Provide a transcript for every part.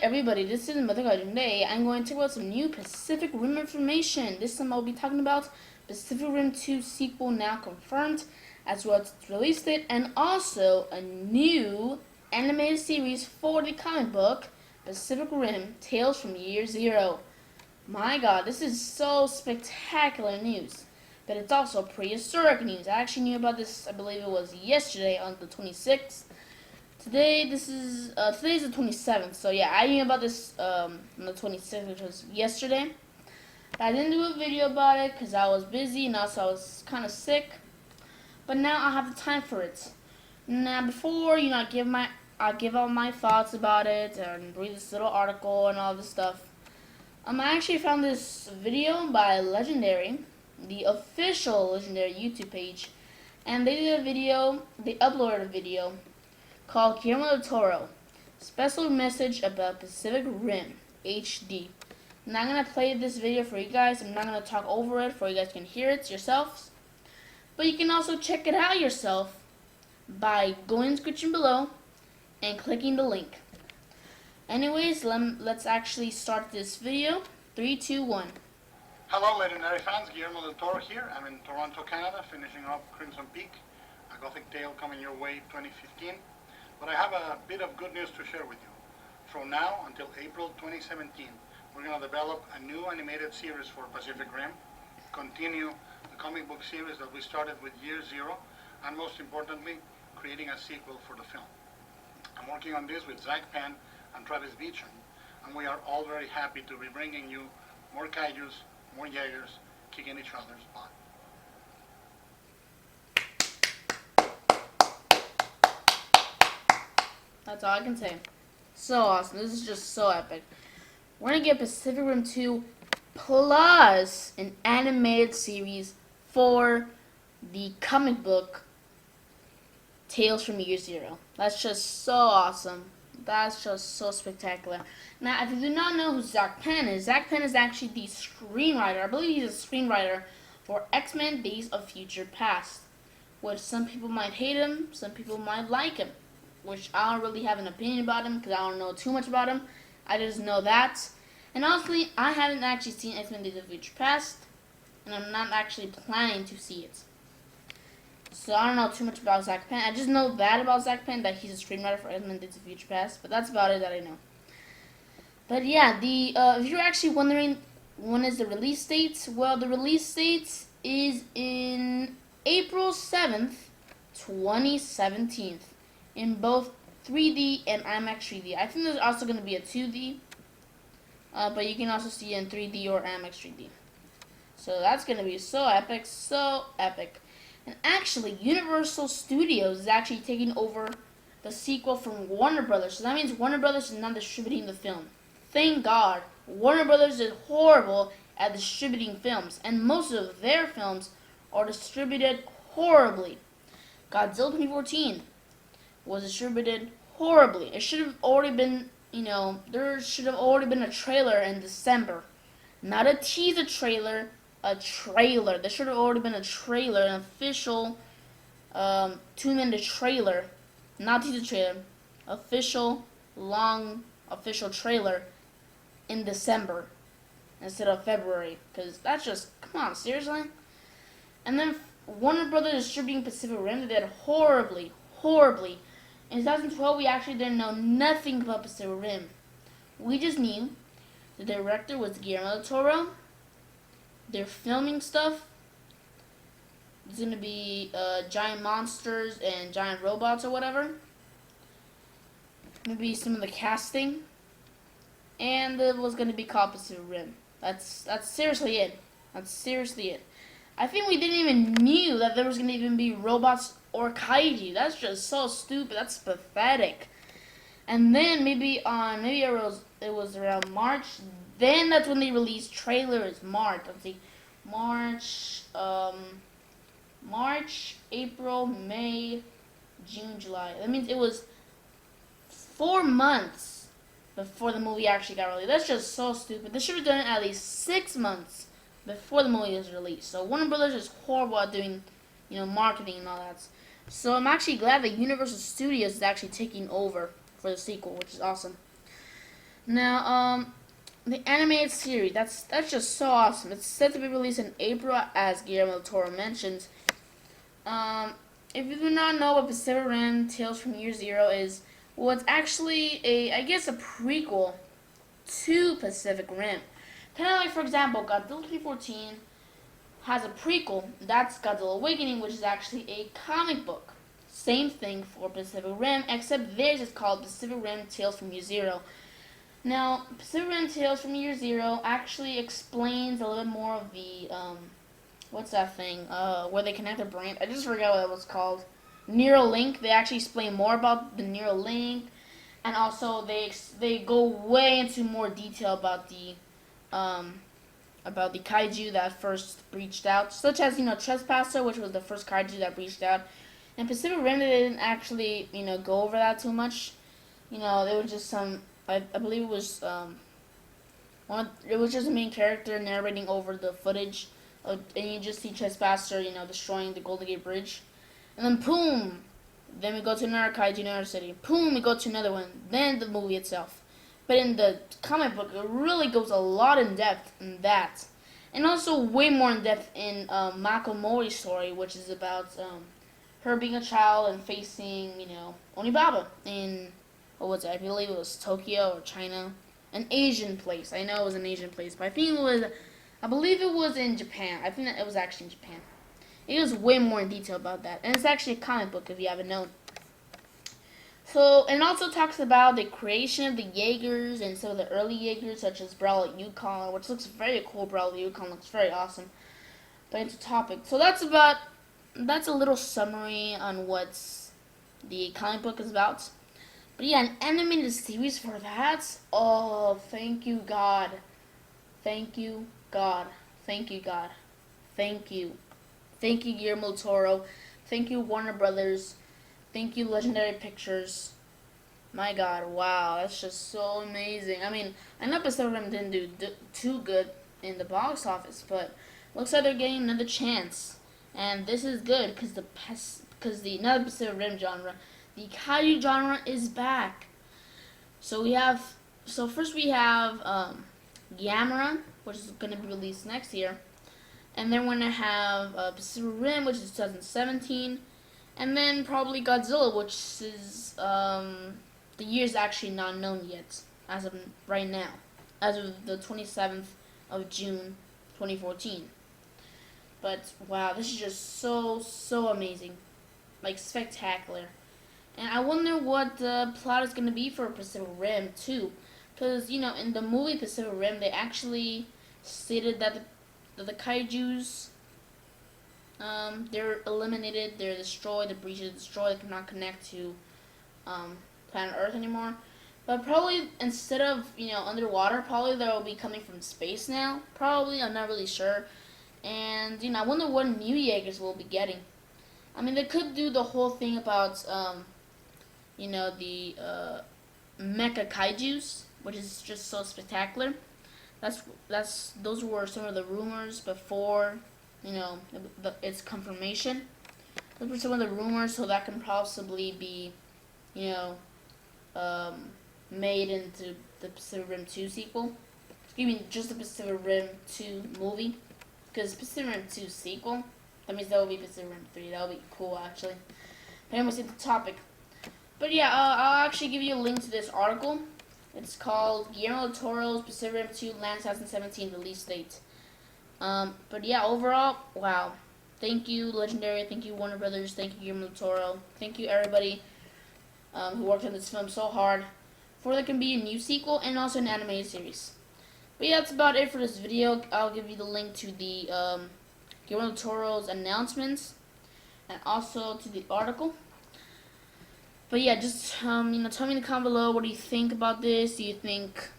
everybody, this is Mothercard. Today I'm going to talk about some new Pacific Rim information. This time I'll be talking about Pacific Rim 2 sequel now confirmed, as well as its release date, and also a new animated series for the comic book, Pacific Rim Tales from Year Zero. My god, this is so spectacular news. But it's also prehistoric news. I actually knew about this, I believe it was yesterday on the 26th. Today's the 27th, so yeah, I knew about this on the 26th, which was yesterday. But I didn't do a video about it because I was busy and also I was kind of sick. But now I have the time for it. Now, before I give all my thoughts about it and read this little article and all this stuff. I actually found this video by Legendary, the official Legendary YouTube page, and they uploaded a video called Guillermo del Toro, Special Message About Pacific Rim HD. Now I'm going to play this video for you guys. I'm not going to talk over it for you guys can hear it yourselves. But you can also check it out yourself by going in the description below and clicking the link. Anyways, let's actually start this video. 3, 2, 1. Hello Legendary fans, Guillermo del Toro here. I'm in Toronto, Canada, finishing up Crimson Peak, a Gothic Tale coming your way 2015. But I have a bit of good news to share with you. From now until April 2017, we're going to develop a new animated series for Pacific Rim, continue the comic book series that we started with Year Zero, and most importantly, creating a sequel for the film. I'm working on this with Zach Penn and Travis Beecham, and we are all very happy to be bringing you more kaijus, more Jaegers, kicking each other's butt. That's all I can say. So awesome. This is just so epic. We're going to get Pacific Rim 2 plus an animated series for the comic book Tales from Year Zero. That's just so awesome. That's just so spectacular. Now, if you do not know who Zach Penn is actually the screenwriter. I believe he's a screenwriter for X-Men Days of Future Past, which some people might hate him, some people might like him, which I don't really have an opinion about him because I don't know too much about him. I just know that. And honestly, I haven't actually seen X-Men Days of Future Past, and I'm not actually planning to see it. So I don't know too much about Zach Penn. I just know that about Zach Penn, that he's a screenwriter for X-Men Days of Future Past, but that's about it that I know. But yeah, if you're actually wondering when is the release date, well, the release date is in April 7th, 2017. In both 3D and IMAX 3D. I think there's also going to be a 2D, but you can also see it in 3D or IMAX 3D. So that's going to be so epic, so epic. And actually, Universal Studios is actually taking over the sequel from Warner Brothers. So that means Warner Brothers is not distributing the film. Thank God. Warner Brothers is horrible at distributing films, and most of their films are distributed horribly. Godzilla 2014 was distributed horribly. It should have already been, there should have already been a trailer in December. Not a teaser trailer, a trailer. There should have already been a trailer, an official 2-minute trailer. Not teaser trailer. Official trailer in December instead of February. Because that's just, come on, seriously? And then Warner Brothers distributing Pacific Rim, they did horribly. In 2012, we actually didn't know nothing about Pacific Rim. We just knew the director was Guillermo del Toro. They're filming stuff. There's going to be giant monsters and giant robots or whatever. Maybe some of the casting. And it was going to be called Pacific Rim. That's seriously it. That's seriously it. I think we didn't even knew that there was going to even be robots or kaiju. That's just so stupid. That's pathetic. And then maybe it was around March. Then that's when they released trailers. Let's see, March, April, May, June, July. That means it was 4 months before the movie actually got released. That's just so stupid. They should have done it at least 6 months before the movie was released. So Warner Brothers is horrible at doing, marketing and all that. So I'm actually glad that Universal Studios is actually taking over for the sequel, which is awesome. Now, the animated series, that's just so awesome. It's set to be released in April, as Guillermo del Toro mentioned. Um, if you do not know what Pacific Rim Tales from Year Zero is, well, it's actually I guess, a prequel to Pacific Rim. Kind of like, for example, Godzilla 2014 has a prequel. That's Godzilla Awakening, which is actually a comic book. Same thing for Pacific Rim, except theirs is called Pacific Rim Tales from Year Zero. Now, Pacific Rim Tales from Year Zero actually explains a little bit more of the what's that thing? Where they connect their brain. I just forgot what it was called. Neural link. They actually explain more about the neural link, and also they go way into more detail about the kaiju that first breached out, such as Trespasser, which was the first kaiju that breached out. And Pacific Rim, they didn't actually go over that too much. There was just some. I believe it was it was just the main character narrating over the footage, and you just see Trespasser, destroying the Golden Gate Bridge, and then boom, then we go to another kaiju, another city. Boom, we go to another one. Then the movie itself. But in the comic book, it really goes a lot in depth in that, and also way more in depth in Mako Mori's story, which is about her being a child and facing Onibaba in what was it? I believe it was Tokyo or China, an Asian place. I know it was an Asian place, but I believe it was in Japan. I think that it was actually in Japan. It goes way more in detail about that, and it's actually a comic book if you haven't known. So, and it also talks about the creation of the Jaegers and some of the early Jaegers, such as Brawler Yukon, which looks very cool. Brawler Yukon looks very awesome. But into topic. So that's a little summary on what the comic book is about. But yeah, an animated series for that. Oh, thank you God, thank you God, thank you God, thank you, thank you Guillermo del Toro, thank you Warner Brothers. Thank you, Legendary Pictures. My God, wow, that's just so amazing. I mean, I know Pacific Rim didn't do too good in the box office, but looks like they're getting another chance, and this is good because the not the Pacific Rim genre, the kaiju genre is back. So first we have Gamera, which is going to be released next year, and then we're gonna have Pacific Rim, which is 2017. And then probably Godzilla, which is the year's actually not known yet as of right now, as of the 27th of June, 2014. But wow, this is just so amazing, like spectacular. And I wonder what the plot is gonna be for Pacific Rim too, because in the movie Pacific Rim they actually stated that the kaiju's they're eliminated, they're destroyed, the breach is destroyed, they cannot connect to planet Earth anymore. But probably instead of, underwater, probably they'll be coming from space now. Probably, I'm not really sure. And, I wonder what new Jaegers we'll be getting. I mean, they could do the whole thing about, the mecha kaijus, which is just so spectacular. Those were some of the rumors before its confirmation. Those were some of the rumors, so that can possibly be, made into the Pacific Rim 2 sequel. You mean just the Pacific Rim 2 movie? Because Pacific Rim 2 sequel, that means that will be Pacific Rim 3. That would be cool, actually. But anyways, into the topic. But yeah, I'll actually give you a link to this article. It's called Guillermo del Toro's Pacific Rim 2 Land 2017 release date. But yeah, overall, wow. Thank you, Legendary. Thank you, Warner Brothers. Thank you, Guillermo del Toro. Thank you, everybody who worked on this film so hard. For there can be a new sequel and also an animated series. But yeah, that's about it for this video. I'll give you the link to the Guillermo del Toro's announcements and also to the article. But yeah, just tell me in the comment below, what do you think about this? Do you think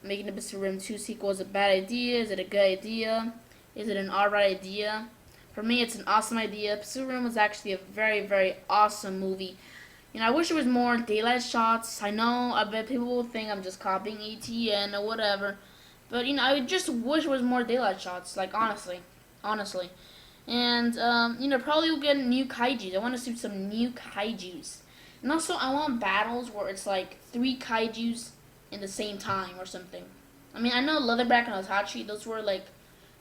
making the Pacific Rim 2 sequel is a bad idea? Is it a good idea? Is it an alright idea? For me, it's an awesome idea. Pacific Rim was actually a very, very awesome movie. I wish there was more daylight shots. I know, I bet people will think I'm just copying ATN or whatever. But, I just wish there was more daylight shots, like, honestly. And, probably we'll get new kaijus. I want to see some new kaijus. And also, I want battles where it's like 3 kaijus in the same time or something. I mean, I know Leatherback and Itachi, those were like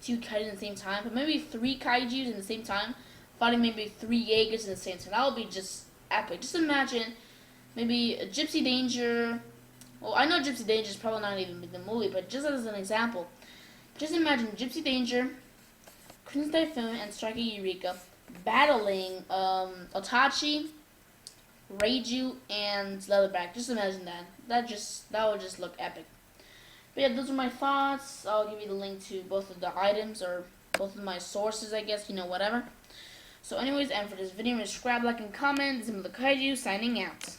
two kaijus in the same time, but maybe three kaijus in the same time, fighting maybe three Jaegers in the same time. That would be just epic. Just imagine maybe a Gypsy Danger. Well, I know Gypsy Danger is probably not even the movie, but just as an example, just imagine Gypsy Danger, Crimson Typhoon, and Striker Eureka battling Itachi, Reiju, and Leatherback. Just imagine that. That would just look epic. But yeah, those are my thoughts. I'll give you the link to both of the items or both of my sources, I guess, whatever. So anyways, and for this video, subscribe, like, and comment. This is the Kaiju signing out.